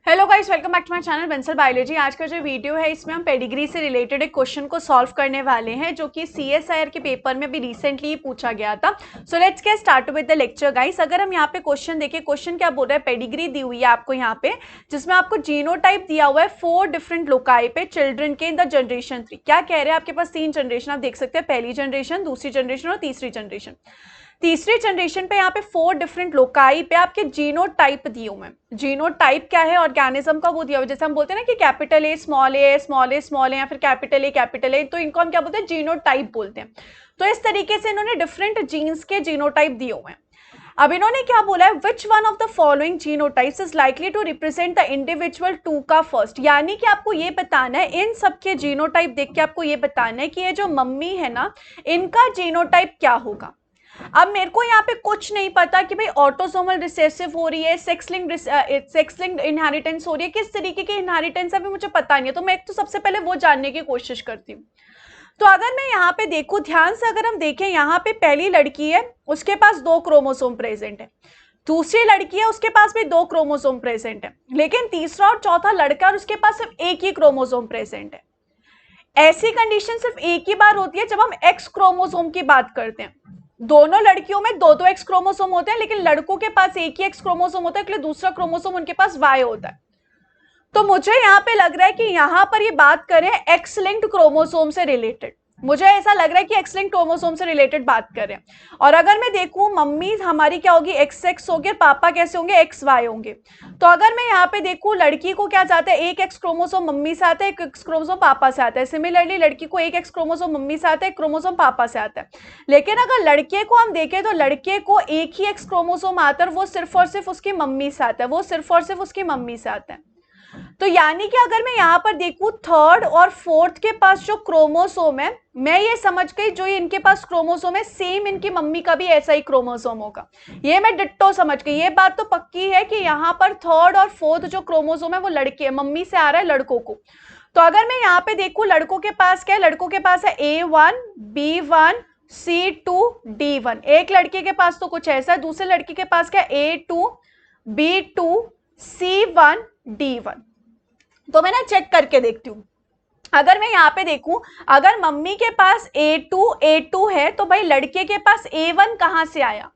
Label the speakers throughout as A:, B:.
A: Hello guys, welcome back to my channel Bansal biology. आज का जो वीडियो है इसमें हम पेडिग्री से रिलेटेड एक क्वेश्चन को सॉल्व करने वाले हैं जो कि सीएसआईआर के पेपर में भी रिसेंटली ही पूछा गया था। So let's get start with the lecture guys. अगर हम यहाँ पे क्वेश्चन देखें, क्वेश्चन क्या बोल रहा है, पेडिग्री दी हुई है आपको यहाँ पे, जिसमें आपको जीनोटाइप दिया हुआ है 4 डिफरेंट लोकाई पे चिल्ड्रन के इन द जनरेशन 3। क्या कह रहे हैं, आपके पास 3 जनरेशन आप देख सकते हैं, पहली जनरेशन, दूसरी जनरेशन और तीसरी जनरेशन। तीसरी जनरेशन पे यहाँ पे 4 डिफरेंट लोकाई पे आपके जीनोटाइप दिए हुए हैं। जीनोटाइप क्या है, ऑर्गेनिज्म का वो दिया हुआ है। जैसे हम बोलते हैं ना कि capital A small A small A small A या फिर कैपिटल ए, तो इनको हम क्या बोलते हैं, जीनोटाइप बोलते हैं। तो इस तरीके से इन्होंने डिफरेंट जीन्स के जीनोटाइप दिए हुए हैं। अब इन्होंने क्या बोला है, which one of the following genotypes is likely to represent the individual 2 का फर्स्ट। यानी कि आपको ये बताना है, इन सबके जीनोटाइप देख के आपको ये बताना है कि ये जो मम्मी है ना, इनका जीनोटाइप क्या होगा। अब मेरे को यहाँ पे कुछ नहीं पता कि भाई ऑटोसोमल रिसेसिव हो रही है, सेक्स लिंक्ड इनहेरिटेंस हो रही है, किस तरीके की इनहेरिटेंस है भी मुझे पता नहीं है। तो मैं तो सबसे पहले वो जानने की कोशिश करती हूँ। तो अगर मैं यहाँ पे देखूं ध्यान से, अगर हम देखें यहाँ पे पहली लड़की है, उसके पास 2 क्रोमोसोम प्रेजेंट है, दूसरी लड़की है उसके पास भी 2 क्रोमोसोम प्रेजेंट है, लेकिन तीसरा और चौथा लड़का और उसके पास सिर्फ एक ही क्रोमोसोम प्रेजेंट है। ऐसी कंडीशन सिर्फ एक ही बार होती है जब हम एक्स क्रोमोसोम की बात करते हैं। दोनों लड़कियों में 2-2 एक्स क्रोमोसोम होते हैं, लेकिन लड़कों के पास एक ही एक्स क्रोमोसोम होता है, इसलिए दूसरा क्रोमोसोम उनके पास वाई होता है। तो मुझे यहाँ पे लग रहा है कि यहाँ पर ये बात करें एक्स लिंक्ड क्रोमोसोम से रिलेटेड, मुझे ऐसा लग रहा है कि एक्स लिंक्ड क्रोमोसोम से रिलेटेड बात कर रहे हैं। और अगर मैं देखूं मम्मी हमारी क्या होगी, एक्स एक्स होगी, और पापा कैसे होंगे, एक्स वाई होंगे। तो अगर मैं यहाँ पे देखूं लड़की को क्या जाता है, एक एक्स क्रोमोसोम मम्मी से आता है, एक एक्स क्रोमोसोम पापा से आता है। सिमिलरली लड़की को एक एक्स क्रोमोसोम मम्मी से आता है, एक क्रोमोसोम पापा से आता है। लेकिन अगर लड़के को हम देखें तो लड़के को एक ही एक्स क्रोमोसोम आता है, वो सिर्फ और सिर्फ उसकी मम्मी से आता है, वो सिर्फ और सिर्फ उसकी मम्मी से आता है। तो यानी कि अगर मैं यहां पर देखूं थर्ड और फोर्थ के पास जो क्रोमोसोम है, मैं ये समझ गई जो ये इनके पास क्रोमोसोम है सेम इनकी मम्मी का भी ऐसा ही क्रोमोसोम होगा। ये मैं डिट्टो समझ गई। ये बात तो पक्की है कि यहाँ पर थर्ड और फोर्थ जो क्रोमोसोम है वो लड़के मम्मी से आ रहा है लड़कों को। तो अगर मैं यहाँ पे देखूं लड़कों के पास क्या है, लड़कों के पास है A1 B1 C2 D1। एक लड़के के पास तो कुछ ऐसा है, दूसरे लड़के के पास क्या है, A2 B2 C1 D1। तो मैं ना चेक करके देखती हूँ। अगर मैं यहाँ पे देखूं, अगर मम्मी के पास A2 है तो भाई लड़के के पास A1 कहां से आया,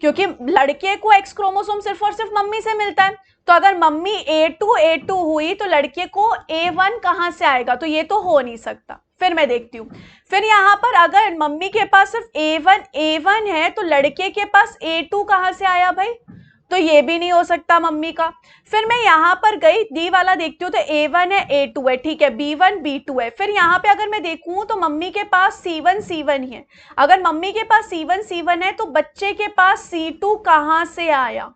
A: क्योंकि लड़के को एक्स क्रोमोसोम सिर्फ और सिर्फ मम्मी से मिलता है। तो अगर मम्मी A2 हुई तो लड़के को A1 कहां से आएगा, तो ये तो हो नहीं सकता। फिर मैं देखती हूँ, फिर यहाँ पर अगर मम्मी के पास सिर्फ A1 है तो लड़के के पास A2 कहां से आया भाई, तो ये भी नहीं हो सकता मम्मी का। फिर मैं यहाँ पर गई डी वाला देखती हूँ तो A1 है A2 है, ठीक है, B1 B2 है। फिर यहाँ पे अगर मैं देखूँ तो मम्मी के पास C1 ही है। अगर मम्मी के पास C1 है तो बच्चे के पास C2 कहाँ से आया,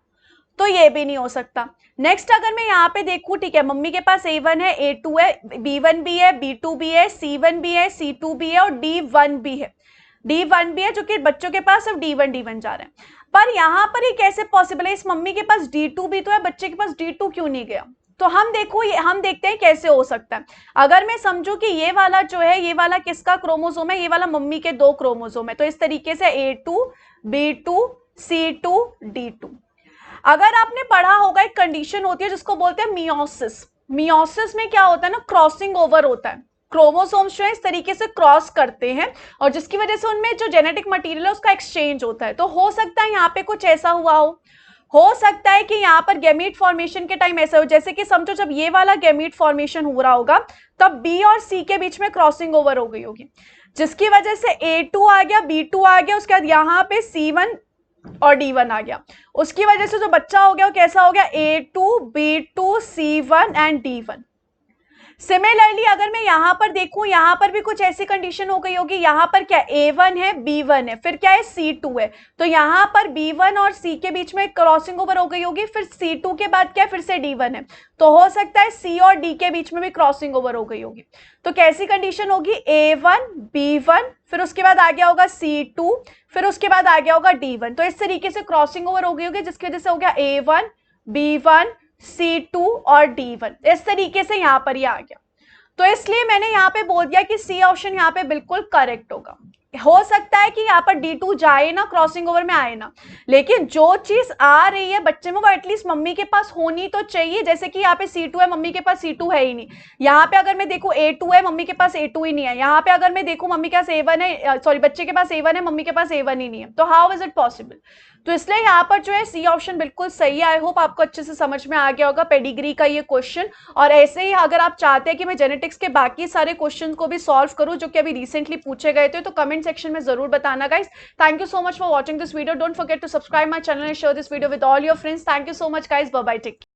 A: तो ये भी नहीं हो सकता। नेक्स्ट अगर मैं यहाँ पे देखूं, ठीक है, मम्मी के पास A1 है A2 है B1 भी है B2 भी है C1 भी है C2 भी है और D1 भी है। D1 भी है जो कि बच्चों के पास सिर्फ D1 जा रहा है। पर यहाँ पर ये कैसे पॉसिबल है, इस मम्मी के पास D2 भी तो है, बच्चे के पास D2 क्यों नहीं गया। तो हम देखो हम देखते हैं कैसे हो सकता है। अगर मैं समझू कि ये वाला जो है, ये वाला किसका क्रोमोसोम है, ये वाला मम्मी के 2 क्रोमोसोम है, तो इस तरीके से A2 B2 C2 D2। अगर आपने पढ़ा होगा एक कंडीशन होती है जिसको बोलते हैं मियोसिस। मियोसिस में क्या होता है ना, क्रॉसिंग ओवर होता है, क्रोमोसोम्स जो है इस तरीके से क्रॉस करते हैं और जिसकी वजह से उनमें जो जेनेटिक मटेरियल है उसका एक्सचेंज होता है। तो हो सकता है यहाँ पे कुछ ऐसा हुआ हो सकता है कि यहाँ पर गैमीट फॉर्मेशन के टाइम ऐसा हो, जैसे कि समझो जब ये वाला गैमीट फॉर्मेशन हो रहा होगा तब बी और सी के बीच में क्रॉसिंग ओवर हो गई होगी, जिसकी वजह से A2 आ गया B2 आ गया, उसके बाद यहाँ पे C1 और D1 आ गया। उसकी वजह से जो बच्चा हो गया वो कैसा हो गया, A2 B2 C1 and D1। Similarly अगर मैं यहां पर देखूं, यहां पर भी कुछ ऐसी कंडीशन हो गई होगी। यहां पर क्या A1 है B1 है, फिर क्या है C2 है, तो यहां पर B1 और C के बीच में क्रॉसिंग ओवर हो गई होगी। फिर C2 के बाद क्या, फिर से D1 है, तो हो सकता है C और D के बीच में भी क्रॉसिंग ओवर हो गई होगी। तो कैसी कंडीशन होगी, A1 B1, फिर उसके बाद आ गया होगा C2, फिर उसके बाद आ गया होगा D1। तो इस तरीके से क्रॉसिंग ओवर हो गई होगी जिसकी वजह से हो गया A1 B1 C2 और D1। इस तरीके से यहां पर ये आ गया। तो इसलिए मैंने यहां पे बोल दिया कि सी ऑप्शन यहां पे बिल्कुल करेक्ट होगा। हो सकता है कि यहाँ पर D2 जाए ना, क्रॉसिंग ओवर में आए ना, लेकिन जो चीज आ रही है बच्चे में वो एटलीस्ट मम्मी के पास होनी तो चाहिए। जैसे कि यहाँ पे C2 है, मम्मी के पास C2 है ही नहीं। यहाँ पे अगर मैं देखूं A2 है, मम्मी के पास A2 ही नहीं है। यहाँ पे अगर मैं देखूं मम्मी के पास A1 है, सॉरी बच्चे के पास A1 है, मम्मी के पास A1 ही नहीं है, तो हाउ इज इट पॉसिबल। तो इसलिए यहाँ पर जो है सी ऑप्शन बिल्कुल सही है। आई होप आपको अच्छे से समझ में आ गया होगा पेडिग्री का ये क्वेश्चन। और ऐसे ही अगर आप चाहते हैं कि मैं जेनेटिक्स के बाकी सारे क्वेश्चन को भी सॉल्व करूं जो कि अभी रिसेंटली पूछे गए थे, तो कमेंट सेक्शन में जरूर बताना guys. Thank you so much for watching this video. Don't forget to subscribe my channel and share this video with all your friends. Thank you so much guys, bye bye, take care.